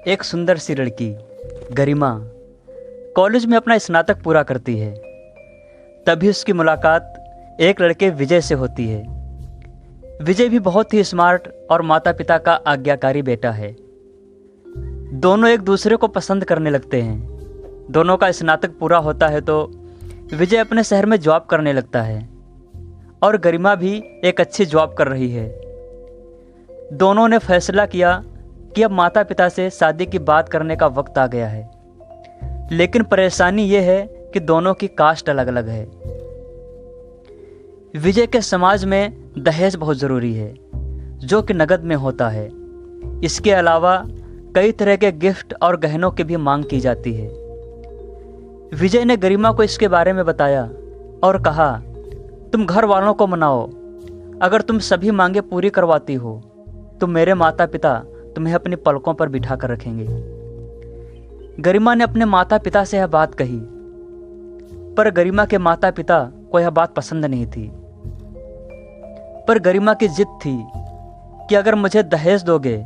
एक सुंदर सी लड़की गरिमा कॉलेज में अपना स्नातक पूरा करती है। तभी उसकी मुलाकात एक लड़के विजय से होती है। विजय भी बहुत ही स्मार्ट और माता पिता का आज्ञाकारी बेटा है। दोनों एक दूसरे को पसंद करने लगते हैं। दोनों का स्नातक पूरा होता है तो विजय अपने शहर में जॉब करने लगता है और गरिमा भी एक अच्छी जॉब कर रही है। दोनों ने फैसला किया कि अब माता पिता से शादी की बात करने का वक्त आ गया है। लेकिन परेशानी ये है कि दोनों की कास्ट अलग अलग है। विजय के समाज में दहेज बहुत ज़रूरी है, जो कि नकद में होता है। इसके अलावा कई तरह के गिफ्ट और गहनों की भी मांग की जाती है। विजय ने गरिमा को इसके बारे में बताया और कहा, तुम घर वालों को मनाओ। अगर तुम सभी मांगे पूरी करवाती हो तो मेरे माता पिता तुम्हें अपनी पलकों पर बिठा कर रखेंगे। गरिमा ने अपने माता पिता से यह बात कही, पर गरिमा के माता पिता को यह बात पसंद नहीं थी। पर गरिमा की जिद थी कि अगर मुझे दहेज दोगे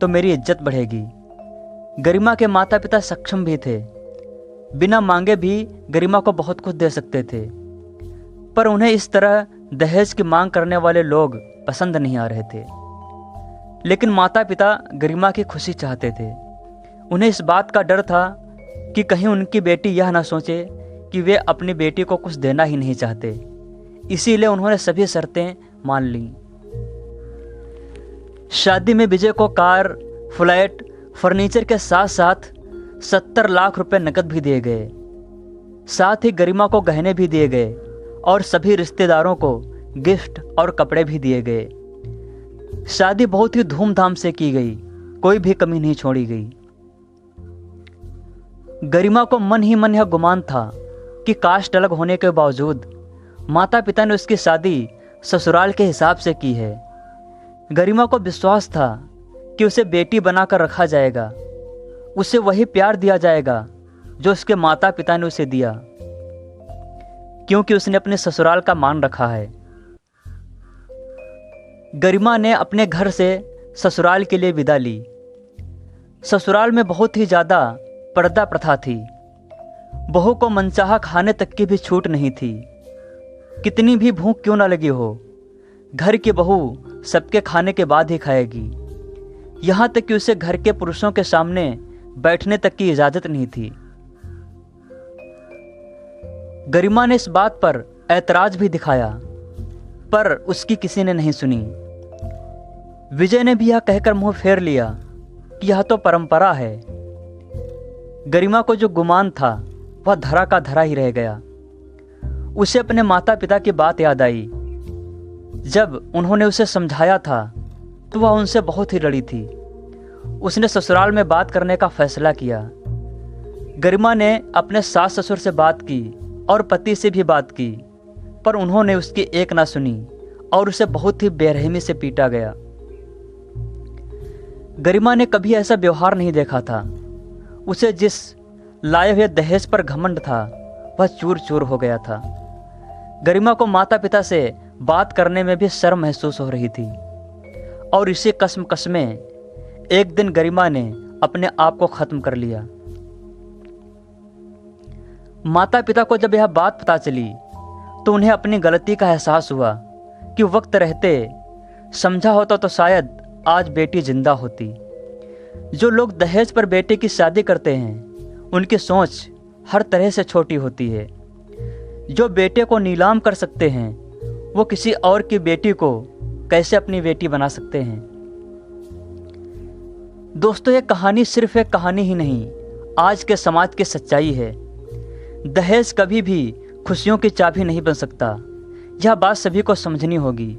तो मेरी इज्जत बढ़ेगी। गरिमा के माता पिता सक्षम भी थे, बिना मांगे भी गरिमा को बहुत कुछ दे सकते थे, पर उन्हें इस तरह दहेज की मांग करने वाले लोग पसंद नहीं आ रहे थे। लेकिन माता पिता गरिमा की खुशी चाहते थे। उन्हें इस बात का डर था कि कहीं उनकी बेटी यह ना सोचे कि वे अपनी बेटी को कुछ देना ही नहीं चाहते। इसीलिए उन्होंने सभी शर्तें मान लीं। शादी में विजय को कार, फ्लैट, फर्नीचर के साथ साथ 70 लाख रुपए नकद भी दिए गए। साथ ही गरिमा को गहने भी दिए गए और सभी रिश्तेदारों को गिफ्ट और कपड़े भी दिए गए। शादी बहुत ही धूमधाम से की गई, कोई भी कमी नहीं छोड़ी गई। गरिमा को मन ही मन यह गुमान था कि कास्ट अलग होने के बावजूद माता पिता ने उसकी शादी ससुराल के हिसाब से की है। गरिमा को विश्वास था कि उसे बेटी बनाकर रखा जाएगा, उसे वही प्यार दिया जाएगा जो उसके माता पिता ने उसे दिया, क्योंकि उसने अपने ससुराल का मान रखा है। गरिमा ने अपने घर से ससुराल के लिए विदा ली। ससुराल में बहुत ही ज़्यादा पर्दा प्रथा थी। बहू को मनचाहा खाने तक की भी छूट नहीं थी। कितनी भी भूख क्यों ना लगी हो, घर की बहू सबके खाने के बाद ही खाएगी। यहाँ तक कि उसे घर के पुरुषों के सामने बैठने तक की इजाज़त नहीं थी। गरिमा ने इस बात पर ऐतराज भी दिखाया, पर उसकी किसी ने नहीं सुनी। विजय ने भी यह कहकर मुंह फेर लिया कि यह तो परंपरा है। गरिमा को जो गुमान था वह धरा का धरा ही रह गया। उसे अपने माता पिता की बात याद आई। जब उन्होंने उसे समझाया था तो वह उनसे बहुत ही लड़ी थी। उसने ससुराल में बात करने का फैसला किया। गरिमा ने अपने सास ससुर से बात की और पति से भी बात की, पर उन्होंने उसकी एक ना सुनी और उसे बहुत ही बेरहमी से पीटा गया। गरिमा ने कभी ऐसा व्यवहार नहीं देखा था। उसे जिस लाए हुए दहेज पर घमंड था वह चूर चूर हो गया था। गरिमा को माता पिता से बात करने में भी शर्म महसूस हो रही थी और इसी कश्मकश में एक दिन गरिमा ने अपने आप को खत्म कर लिया। माता पिता को जब यह बात पता चली तो उन्हें अपनी गलती का एहसास हुआ कि वक्त रहते समझा होता तो शायद आज बेटी जिंदा होती। जो लोग दहेज पर बेटे की शादी करते हैं उनकी सोच हर तरह से छोटी होती है। जो बेटे को नीलाम कर सकते हैं वो किसी और की बेटी को कैसे अपनी बेटी बना सकते हैं। दोस्तों, ये कहानी सिर्फ एक कहानी ही नहीं, आज के समाज की सच्चाई है। दहेज कभी भी खुशियों की चाबी नहीं बन सकता। यह बात सभी को समझनी होगी।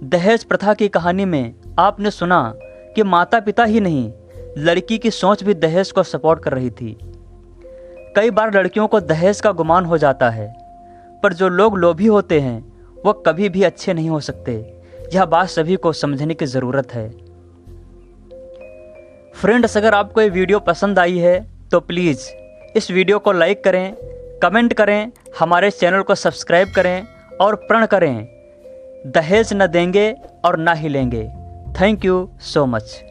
दहेज प्रथा की कहानी में आपने सुना कि माता पिता ही नहीं, लड़की की सोच भी दहेज को सपोर्ट कर रही थी। कई बार लड़कियों को दहेज का गुमान हो जाता है, पर जो लोग लोभी होते हैं वो कभी भी अच्छे नहीं हो सकते। यह बात सभी को समझने की ज़रूरत है। फ्रेंड्स, अगर आपको ये वीडियो पसंद आई है तो प्लीज़ इस वीडियो को लाइक करें, कमेंट करें, हमारे चैनल को सब्सक्राइब करें और प्रण करें, दहेज न देंगे और ना ही लेंगे। Thank you so much.